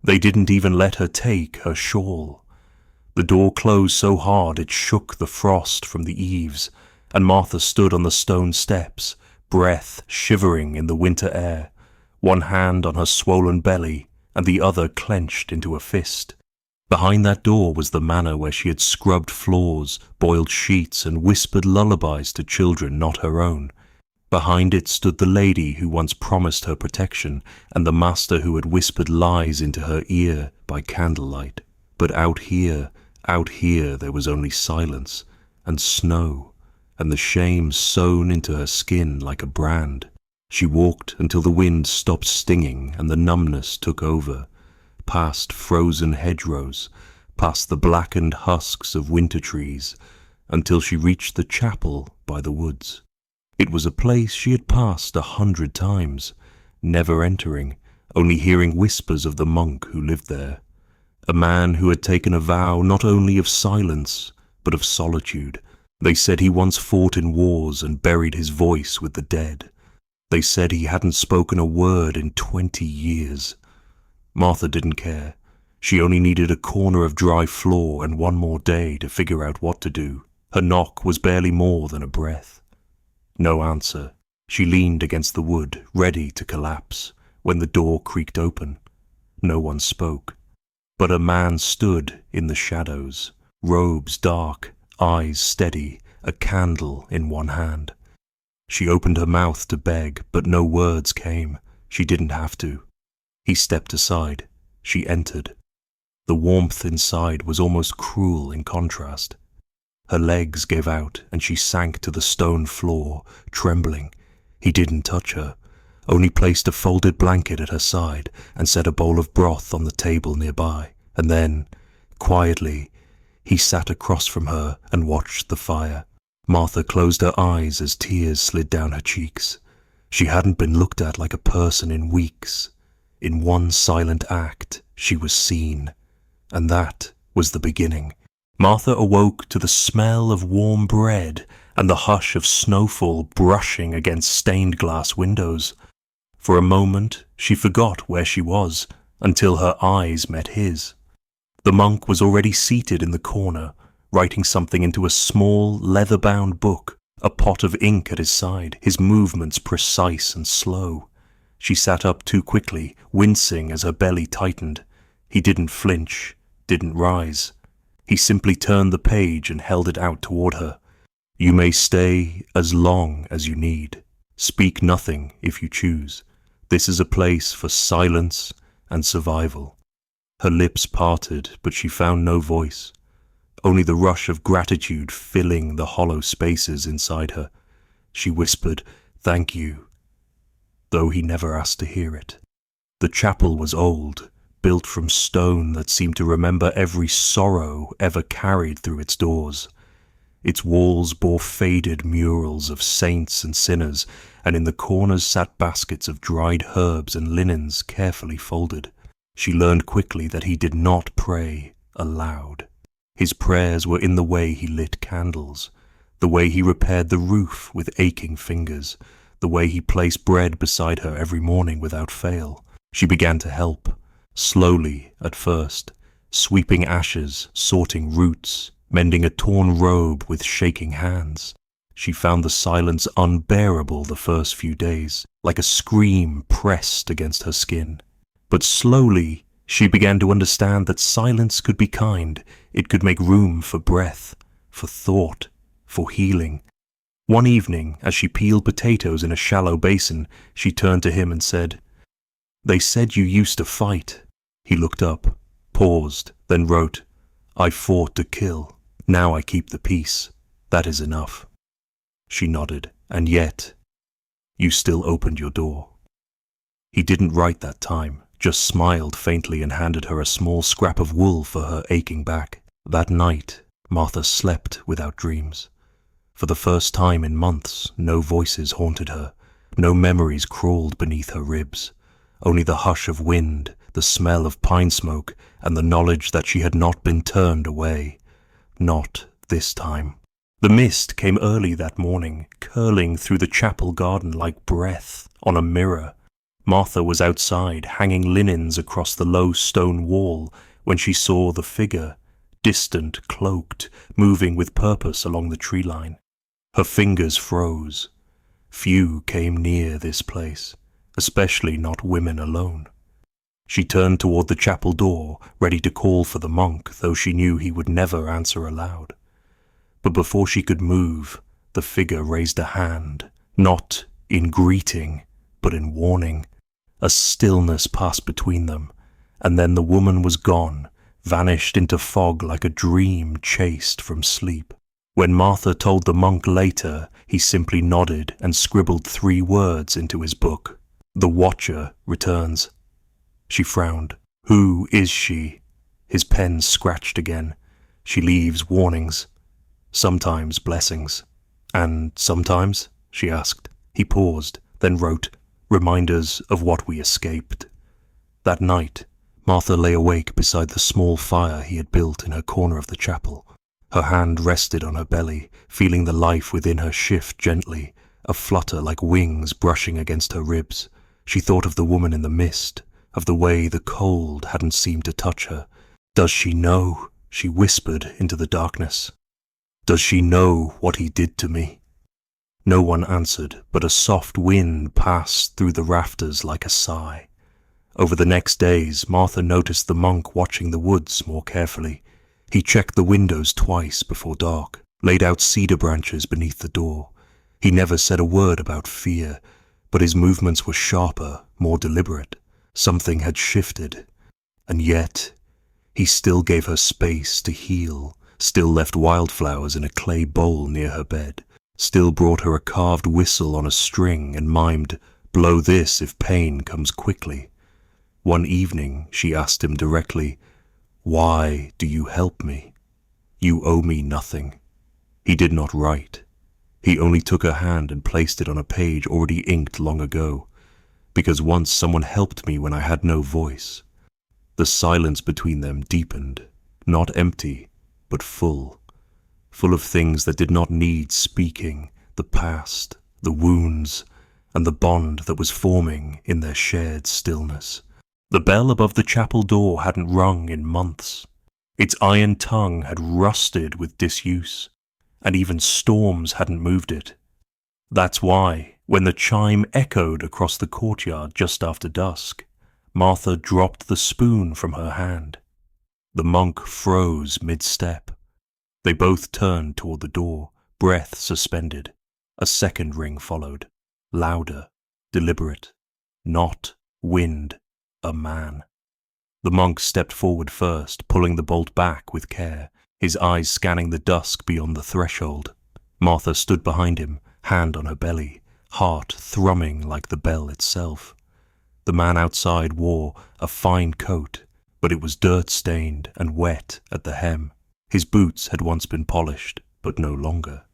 They didn't even let her take her shawl. The door closed so hard it shook the frost from the eaves, and Martha stood on the stone steps, breath shivering in the winter air, one hand on her swollen belly and the other clenched into a fist. Behind that door was the manor where she had scrubbed floors, boiled sheets, and whispered lullabies to children not her own. Behind it stood the lady who once promised her protection, and the master who had whispered lies into her ear by candlelight. But out here there was only silence, and snow, and the shame sewn into her skin like a brand. She walked until the wind stopped stinging and the numbness took over, past frozen hedgerows, past the blackened husks of winter trees, until she reached the chapel by the woods. It was a place she had passed 100 times, never entering, only hearing whispers of the monk who lived there, a man who had taken a vow not only of silence, but of solitude. They said he once fought in wars and buried his voice with the dead. They said he hadn't spoken a word in 20 years. Martha didn't care. She only needed a corner of dry floor and one more day to figure out what to do. Her knock was barely more than a breath. No answer. She leaned against the wood, ready to collapse, when the door creaked open. No one spoke. But a man stood in the shadows, robes dark, eyes steady, a candle in one hand. She opened her mouth to beg, but no words came. She didn't have to. He stepped aside. She entered. The warmth inside was almost cruel in contrast. Her legs gave out, and she sank to the stone floor, trembling. He didn't touch her, only placed a folded blanket at her side and set a bowl of broth on the table nearby. And then, quietly, he sat across from her and watched the fire. Martha closed her eyes as tears slid down her cheeks. She hadn't been looked at like a person in weeks. In one silent act, she was seen. And that was the beginning. Martha awoke to the smell of warm bread and the hush of snowfall brushing against stained glass windows. For a moment, she forgot where she was, until her eyes met his. The monk was already seated in the corner, writing something into a small, leather-bound book, a pot of ink at his side, his movements precise and slow. She sat up too quickly, wincing as her belly tightened. He didn't flinch, didn't rise. He simply turned the page and held it out toward her. You may stay as long as you need. Speak nothing if you choose. This is a place for silence and survival. Her lips parted, but she found no voice. Only the rush of gratitude filling the hollow spaces inside her. She whispered, "Thank you," though he never asked to hear it. The chapel was old, built from stone that seemed to remember every sorrow ever carried through its doors. Its walls bore faded murals of saints and sinners, and in the corners sat baskets of dried herbs and linens carefully folded. She learned quickly that he did not pray aloud. His prayers were in the way he lit candles, the way he repaired the roof with aching fingers, the way he placed bread beside her every morning without fail. She began to help, slowly at first, sweeping ashes, sorting roots, mending a torn robe with shaking hands. She found the silence unbearable the first few days, like a scream pressed against her skin. But slowly, she began to understand that silence could be kind. It could make room for breath, for thought, for healing. One evening, as she peeled potatoes in a shallow basin, she turned to him and said, "They said you used to fight." He looked up, paused, then wrote, "I fought to kill. Now I keep the peace. That is enough." She nodded. "And yet, you still opened your door." He didn't write that time, just smiled faintly and handed her a small scrap of wool for her aching back. That night, Martha slept without dreams. For the first time in months, no voices haunted her, no memories crawled beneath her ribs, only the hush of wind, the smell of pine smoke, and the knowledge that she had not been turned away. Not this time. The mist came early that morning, curling through the chapel garden like breath on a mirror. Martha was outside, hanging linens across the low stone wall, when she saw the figure, distant, cloaked, moving with purpose along the tree line. Her fingers froze. Few came near this place, especially not women alone. She turned toward the chapel door, ready to call for the monk, though she knew he would never answer aloud. But before she could move, the figure raised a hand, not in greeting, but in warning. A stillness passed between them, and then the woman was gone, vanished into fog like a dream chased from sleep. When Martha told the monk later, he simply nodded and scribbled 3 words into his book. "The Watcher returns." She frowned. "Who is she?" His pen scratched again. "She leaves warnings. Sometimes blessings." "And sometimes?" she asked. He paused, then wrote, "Reminders of what we escaped." That night, Martha lay awake beside the small fire he had built in her corner of the chapel. Her hand rested on her belly, feeling the life within her shift gently, a flutter like wings brushing against her ribs. She thought of the woman in the mist, of the way the cold hadn't seemed to touch her. "Does she know?" she whispered into the darkness. "Does she know what he did to me?" No one answered, but a soft wind passed through the rafters like a sigh. Over the next days, Martha noticed the monk watching the woods more carefully. He checked the windows twice before dark, laid out cedar branches beneath the door. He never said a word about fear, but his movements were sharper, more deliberate. Something had shifted, and yet he still gave her space to heal, still left wildflowers in a clay bowl near her bed, still brought her a carved whistle on a string and mimed, "Blow this if pain comes quickly." One evening she asked him directly, "Why do you help me? You owe me nothing." He did not write. He only took her hand and placed it on a page already inked long ago, because once someone helped me when I had no voice. The silence between them deepened, not empty, but full of things that did not need speaking, the past, the wounds, and the bond that was forming in their shared stillness. The bell above the chapel door hadn't rung in months. Its iron tongue had rusted with disuse, and even storms hadn't moved it. That's why, when the chime echoed across the courtyard just after dusk, Martha dropped the spoon from her hand. The monk froze mid-step. They both turned toward the door, breath suspended. A second ring followed, louder, deliberate. Not wind, a man. The monk stepped forward first, pulling the bolt back with care, his eyes scanning the dusk beyond the threshold. Martha stood behind him, hand on her belly, heart thrumming like the bell itself. The man outside wore a fine coat, but it was dirt-stained and wet at the hem. His boots had once been polished, but no longer.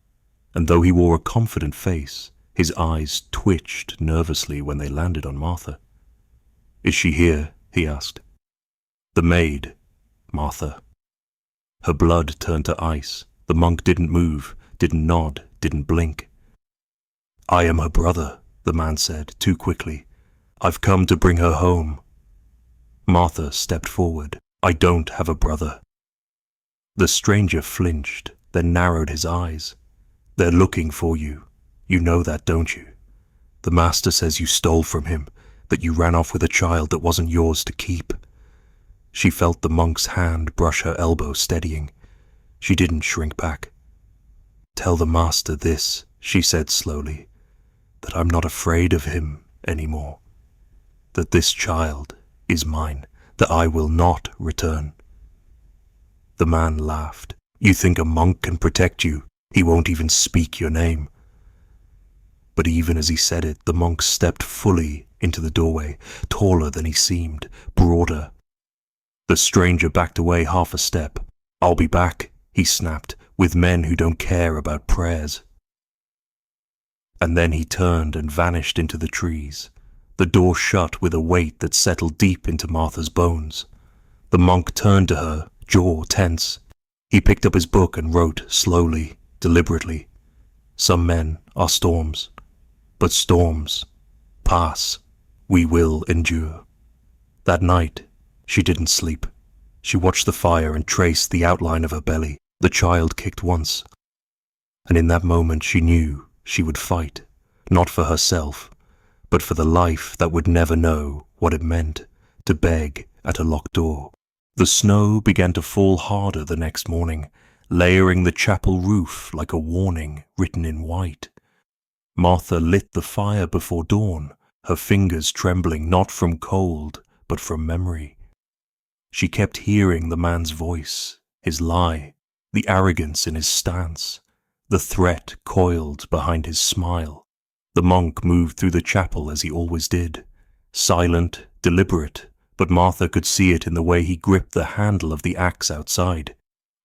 And though he wore a confident face, his eyes twitched nervously when they landed on Martha. "Is she here?" he asked. "The maid, Martha." Her blood turned to ice. The monk didn't move, didn't nod, didn't blink. "I am her brother," the man said, too quickly. "I've come to bring her home." Martha stepped forward. "I don't have a brother." The stranger flinched, then narrowed his eyes. "They're looking for you. You know that, don't you? The master says you stole from him, that you ran off with a child that wasn't yours to keep." She felt the monk's hand brush her elbow, steadying. She didn't shrink back. "Tell the master this," she said slowly, "that I'm not afraid of him anymore. That this child is mine, that I will not return." The man laughed. "You think a monk can protect you? He won't even speak your name." But even as he said it, the monk stepped fully into the doorway, taller than he seemed, broader. The stranger backed away half a step. "I'll be back," he snapped, "with men who don't care about prayers." And then he turned and vanished into the trees. The door shut with a weight that settled deep into Martha's bones. The monk turned to her, jaw tense. He picked up his book and wrote slowly, deliberately. "Some men are storms, but storms pass We will endure. That night, she didn't sleep. She watched the fire and traced the outline of her belly. The child kicked once. And in that moment she knew she would fight, not for herself, but for the life that would never know what it meant to beg at a locked door. The snow began to fall harder the next morning, layering the chapel roof like a warning written in white. Martha lit the fire before dawn, her fingers trembling not from cold, but from memory. She kept hearing the man's voice, his lie, the arrogance in his stance, the threat coiled behind his smile. The monk moved through the chapel as he always did, silent, deliberate, but Martha could see it in the way he gripped the handle of the axe outside.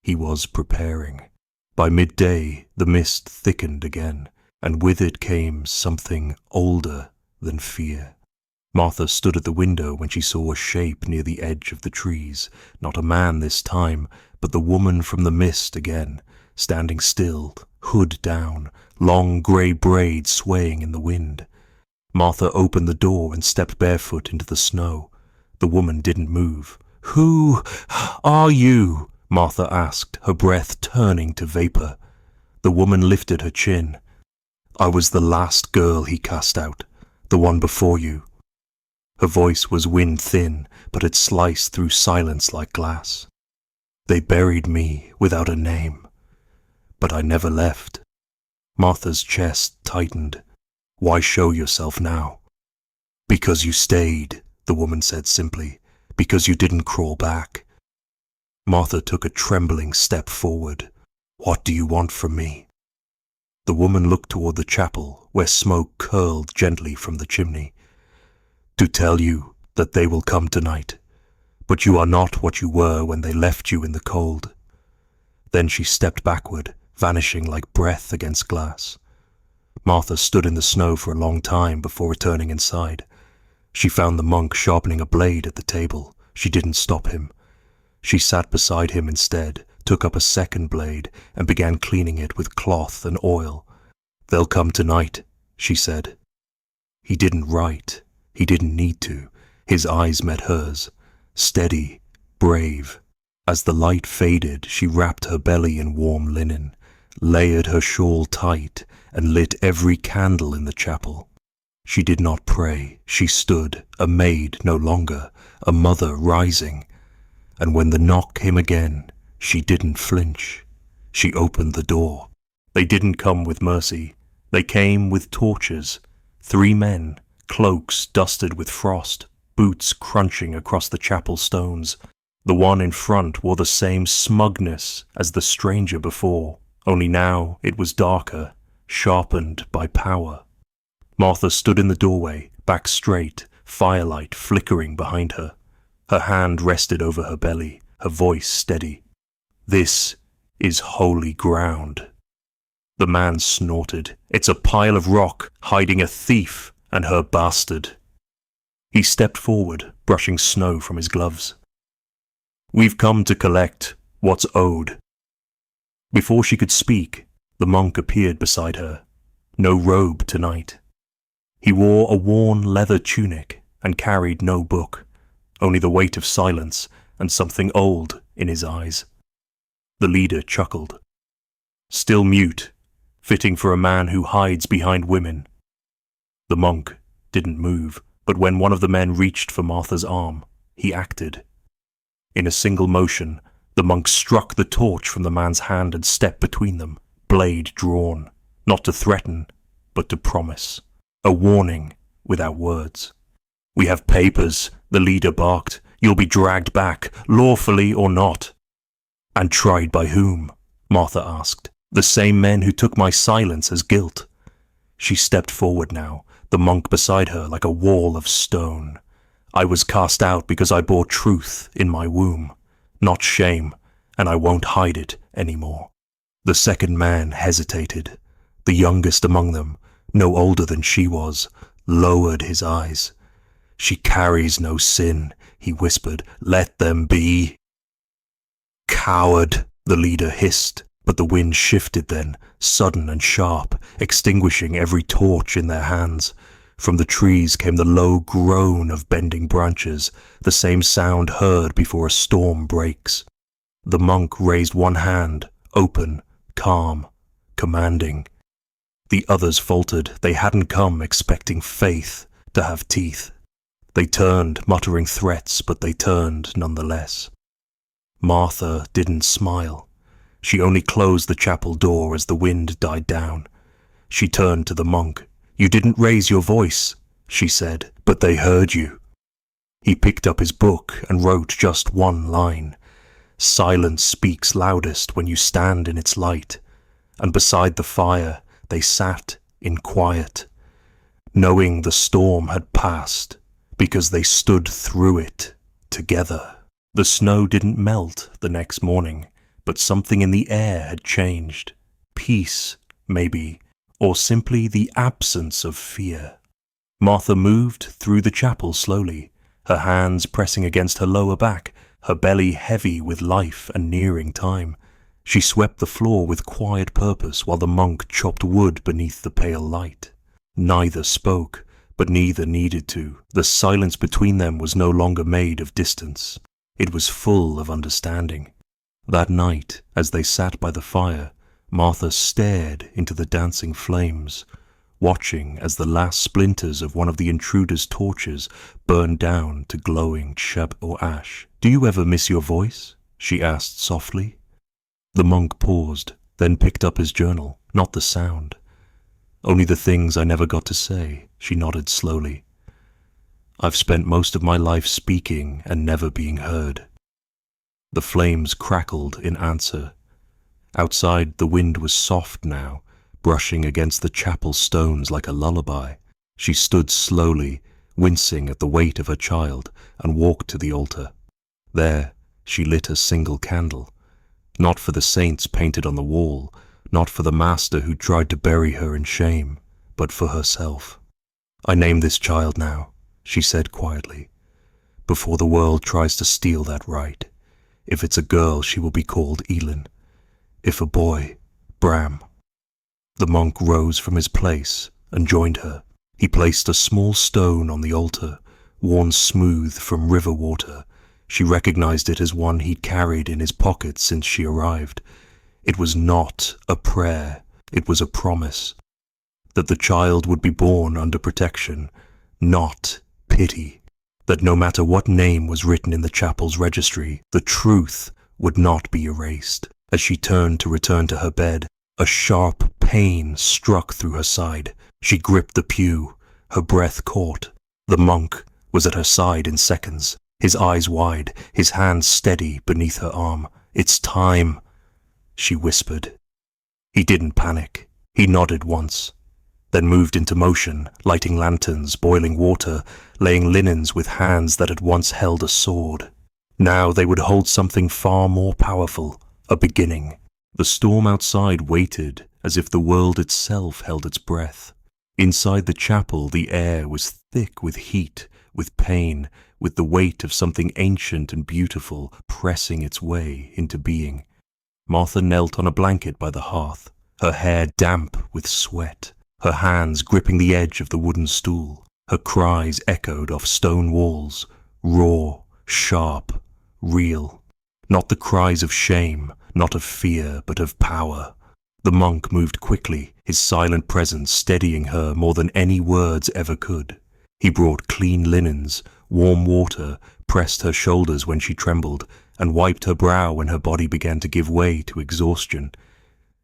He was preparing. By midday, the mist thickened again, and with it came something older than fear. Martha stood at the window when she saw a shape near the edge of the trees, not a man this time, but the woman from the mist again, standing still, hood down, long grey braids swaying in the wind. Martha opened the door and stepped barefoot into the snow. The woman didn't move. "Who are you?" Martha asked, her breath turning to vapour. The woman lifted her chin. "I was the last girl he cast out, the one before you." Her voice was wind-thin, but it sliced through silence like glass. "They buried me without a name, but I never left." Martha's chest tightened. "Why show yourself now?" "Because you stayed," the woman said simply. "Because you didn't crawl back." Martha took a trembling step forward. "What do you want from me?" The woman looked toward the chapel, where smoke curled gently from the chimney. "To tell you that they will come tonight, but you are not what you were when they left you in the cold." Then she stepped backward, vanishing like breath against glass. Martha stood in the snow for a long time before returning inside. She found the monk sharpening a blade at the table. She didn't stop him. She sat beside him instead, took up a second blade, and began cleaning it with cloth and oil. "They'll come tonight," she said. He didn't write. He didn't need to. His eyes met hers, steady, brave. As the light faded, she wrapped her belly in warm linen, layered her shawl tight, and lit every candle in the chapel. She did not pray. She stood, a maid no longer, a mother rising. And when the knock came again, she didn't flinch. She opened the door. They didn't come with mercy. They came with torches. 3 men, cloaks dusted with frost, boots crunching across the chapel stones. The one in front wore the same smugness as the stranger before, only now it was darker, sharpened by power. Martha stood in the doorway, back straight, firelight flickering behind her. Her hand rested over her belly, her voice steady. "This is holy ground." The man snorted. "It's a pile of rock hiding a thief and her bastard." He stepped forward, brushing snow from his gloves. "We've come to collect what's owed." Before she could speak, the monk appeared beside her. No robe tonight. He wore a worn leather tunic and carried no book, only the weight of silence and something old in his eyes. The leader chuckled. Still mute, fitting for a man who hides behind women. The monk didn't move, but when one of the men reached for Martha's arm, he acted. In a single motion, the monk struck the torch from the man's hand and stepped between them, blade drawn, not to threaten, but to promise. A warning without words. "We have papers," the leader barked. "You'll be dragged back, lawfully or not." "And tried by whom?" Martha asked. "The same men who took my silence as guilt." She stepped forward now, the monk beside her like a wall of stone. "I was cast out because I bore truth in my womb, not shame, and I won't hide it anymore." The second man hesitated. The youngest among them, no older than she was, lowered his eyes. "She carries no sin," he whispered. "Let them be." "Coward," the leader hissed, but the wind shifted then, sudden and sharp, extinguishing every torch in their hands. From the trees came the low groan of bending branches, the same sound heard before a storm breaks. The monk raised one hand, open, calm, commanding. The others faltered. They hadn't come expecting faith to have teeth. They turned, muttering threats, but they turned nonetheless. Martha didn't smile. She only closed the chapel door as the wind died down. She turned to the monk. "You didn't raise your voice," she said, "but they heard you." He picked up his book and wrote just one line. "Silence speaks loudest when you stand in its light." And beside the fire they sat in quiet, knowing the storm had passed, because they stood through it together. The snow didn't melt the next morning, but something in the air had changed. Peace, maybe, or simply the absence of fear. Martha moved through the chapel slowly, her hands pressing against her lower back, her belly heavy with life and nearing time. She swept the floor with quiet purpose while the monk chopped wood beneath the pale light. Neither spoke, but neither needed to. The silence between them was no longer made of distance. It was full of understanding. That night, as they sat by the fire, Martha stared into the dancing flames, watching as the last splinters of one of the intruder's torches burned down to glowing chab or ash. "Do you ever miss your voice?" she asked softly. The monk paused, then picked up his journal. "Not the sound. Only the things I never got to say," she nodded slowly. "I've spent most of my life speaking and never being heard." The flames crackled in answer. Outside, the wind was soft now, brushing against the chapel stones like a lullaby. She stood slowly, wincing at the weight of her child, and walked to the altar. There, she lit a single candle, not for the saints painted on the wall, not for the master who tried to bury her in shame, but for herself. "I name this child now," she said quietly, "before the world tries to steal that right. If it's a girl, she will be called Elin. If a boy, Bram." The monk rose from his place and joined her. He placed a small stone on the altar, worn smooth from river water. She recognized it as one he'd carried in his pocket since she arrived. It was not a prayer, it was a promise. That the child would be born under protection, not pity. That no matter what name was written in the chapel's registry, the truth would not be erased. As she turned to return to her bed, a sharp pain struck through her side. She gripped the pew, her breath caught. The monk was at her side in seconds, his eyes wide, his hand steady beneath her arm. "It's time," she whispered. He didn't panic. He nodded once, then moved into motion, lighting lanterns, boiling water, laying linens with hands that had once held a sword. Now they would hold something far more powerful, a beginning. The storm outside waited as if the world itself held its breath. Inside the chapel, the air was thick with heat, with pain, with the weight of something ancient and beautiful pressing its way into being. Martha knelt on a blanket by the hearth, her hair damp with sweat, her hands gripping the edge of the wooden stool. Her cries echoed off stone walls, raw, sharp, real. Not the cries of shame, not of fear, but of power. The monk moved quickly, his silent presence steadying her more than any words ever could. He brought clean linens, warm water, pressed her shoulders when she trembled, and wiped her brow when her body began to give way to exhaustion.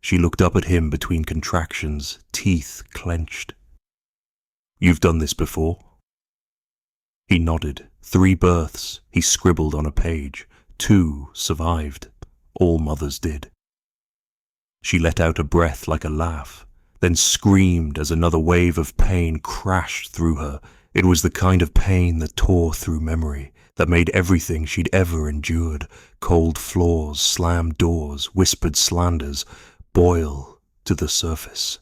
She looked up at him between contractions, teeth clenched. "You've done this before?" He nodded. 3 births, he scribbled on a page. 2 survived. All mothers did. She let out a breath like a laugh, then screamed as another wave of pain crashed through her. It was the kind of pain that tore through memory, that made everything she'd ever endured, cold floors, slammed doors, whispered slanders, boil to the surface.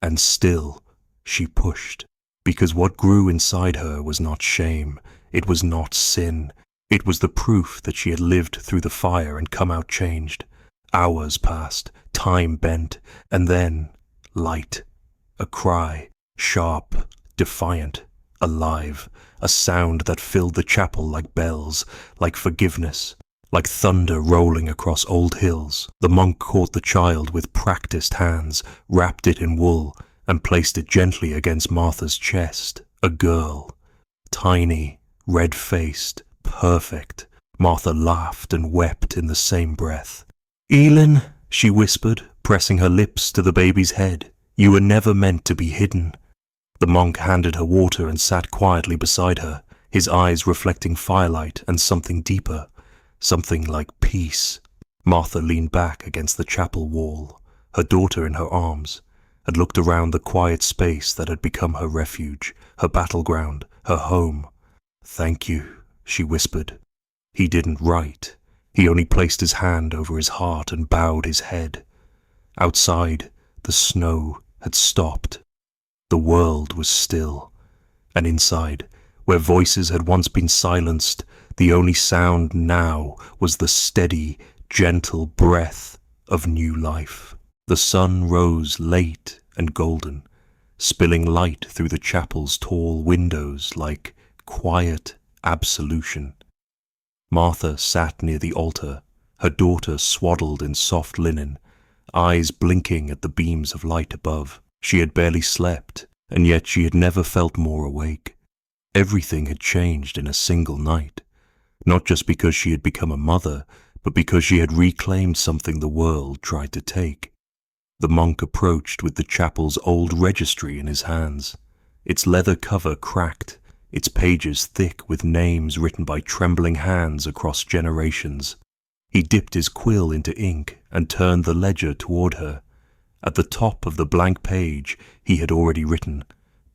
And still she pushed, because what grew inside her was not shame, it was not sin. It was the proof that she had lived through the fire and come out changed. Hours passed, time bent, and then light. A cry, sharp, defiant, alive, a sound that filled the chapel like bells, like forgiveness, like thunder rolling across old hills. The monk caught the child with practiced hands, wrapped it in wool, and placed it gently against Martha's chest. A girl, tiny, red-faced, perfect. Martha laughed and wept in the same breath. "Elin," she whispered, pressing her lips to the baby's head, "you were never meant to be hidden." The monk handed her water and sat quietly beside her, his eyes reflecting firelight and something deeper, something like peace. Martha leaned back against the chapel wall, her daughter in her arms, and looked around the quiet space that had become her refuge, her battleground, her home. "Thank you," she whispered. He didn't write. He only placed his hand over his heart and bowed his head. Outside, the snow had stopped. The world was still. And inside, where voices had once been silenced, the only sound now was the steady, gentle breath of new life. The sun rose late and golden, spilling light through the chapel's tall windows like quiet absolution. Martha sat near the altar, her daughter swaddled in soft linen, eyes blinking at the beams of light above. She had barely slept, and yet she had never felt more awake. Everything had changed in a single night, not just because she had become a mother, but because she had reclaimed something the world tried to take. The monk approached with the chapel's old registry in his hands, its leather cover cracked, its pages thick with names written by trembling hands across generations. He dipped his quill into ink and turned the ledger toward her. At the top of the blank page he had already written,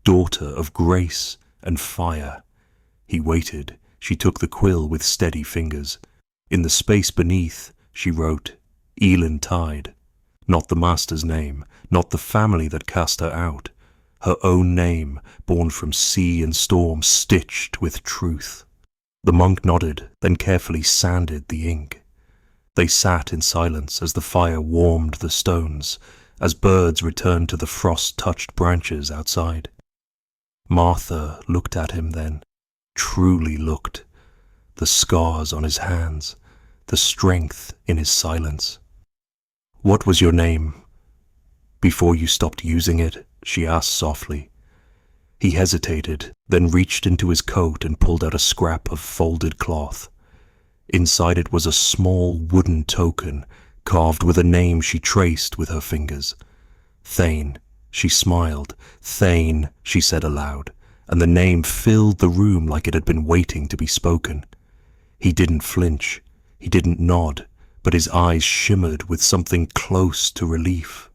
"Daughter of grace and fire." He waited. She took the quill with steady fingers. In the space beneath, she wrote, "Elin Tide." Not the master's name, not the family that cast her out. Her own name, born from sea and storm, stitched with truth. The monk nodded, then carefully sanded the ink. They sat in silence as the fire warmed the stones, as birds returned to the frost-touched branches outside. Martha looked at him then, truly looked, the scars on his hands, the strength in his silence. "What was your name before you stopped using it?" she asked softly. He hesitated, then reached into his coat and pulled out a scrap of folded cloth. Inside it was a small wooden token, carved with a name she traced with her fingers. "Thane," she smiled. "Thane," she said aloud, and the name filled the room like it had been waiting to be spoken. He didn't flinch, he didn't nod, but his eyes shimmered with something close to relief.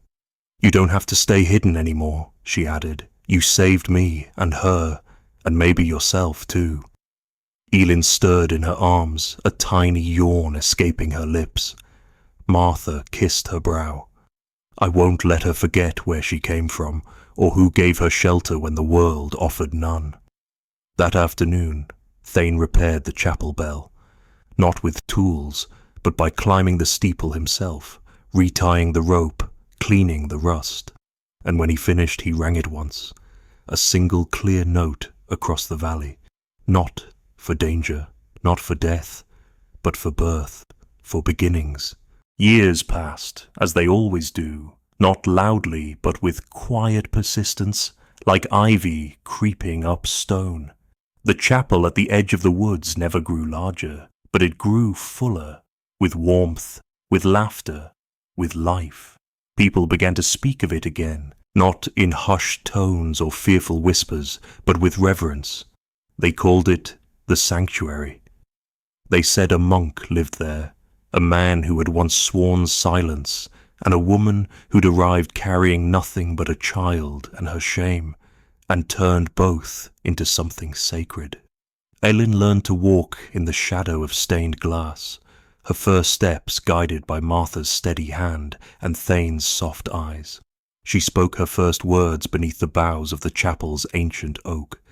"You don't have to stay hidden anymore," she added. "You saved me and her, and maybe yourself too." Elin stirred in her arms, a tiny yawn escaping her lips. Martha kissed her brow. "I won't let her forget where she came from, or who gave her shelter when the world offered none." That afternoon, Thane repaired the chapel bell, not with tools, but by climbing the steeple himself, retying the rope, cleaning the rust. And when he finished, he rang it once, a single clear note across the valley, not for danger, not for death, but for birth, for beginnings. Years passed, as they always do, not loudly, but with quiet persistence, like ivy creeping up stone. The chapel at the edge of the woods never grew larger, but it grew fuller, with warmth, with laughter, with life. People began to speak of it again, not in hushed tones or fearful whispers, but with reverence. They called it the sanctuary. They said a monk lived there, a man who had once sworn silence, and a woman who'd arrived carrying nothing but a child and her shame, and turned both into something sacred. Elin learned to walk in the shadow of stained glass, her first steps guided by Martha's steady hand and Thane's soft eyes. She spoke her first words beneath the boughs of the chapel's ancient oak.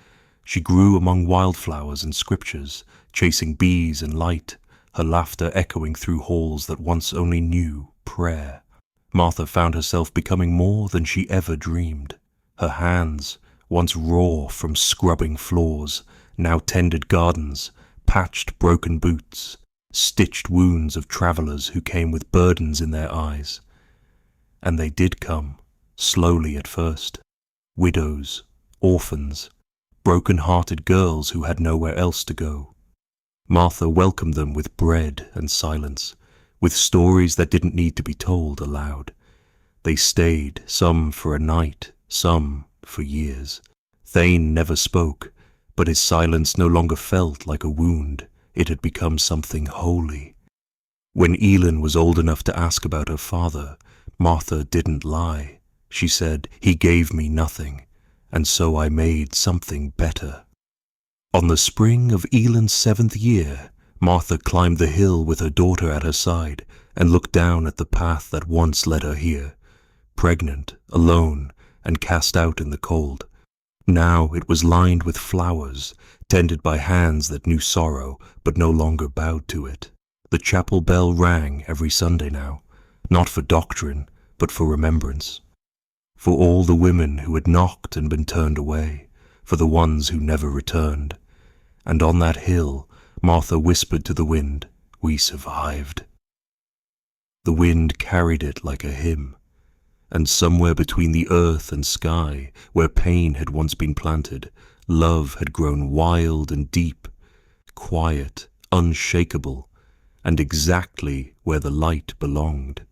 She grew among wildflowers and scriptures, chasing bees and light, her laughter echoing through halls that once only knew prayer. Martha found herself becoming more than she ever dreamed. Her hands, once raw from scrubbing floors, now tended gardens, patched broken boots, stitched wounds of travellers who came with burdens in their eyes. And they did come, slowly at first, widows, orphans, broken-hearted girls who had nowhere else to go. Martha welcomed them with bread and silence, with stories that didn't need to be told aloud. They stayed, some for a night, some for years. Thane never spoke, but his silence no longer felt like a wound. It had become something holy. When Elin was old enough to ask about her father, Martha didn't lie. She said, "He gave me nothing, and so I made something better." On the spring of Elin's 7th year, Martha climbed the hill with her daughter at her side and looked down at the path that once led her here, pregnant, alone, and cast out in the cold. Now it was lined with flowers, tended by hands that knew sorrow but no longer bowed to it. The chapel bell rang every Sunday now, not for doctrine, but for remembrance. For all the women who had knocked and been turned away, for the ones who never returned. And on that hill, Martha whispered to the wind, "We survived." The wind carried it like a hymn, and somewhere between the earth and sky, where pain had once been planted, love had grown wild and deep, quiet, unshakable, and exactly where the light belonged.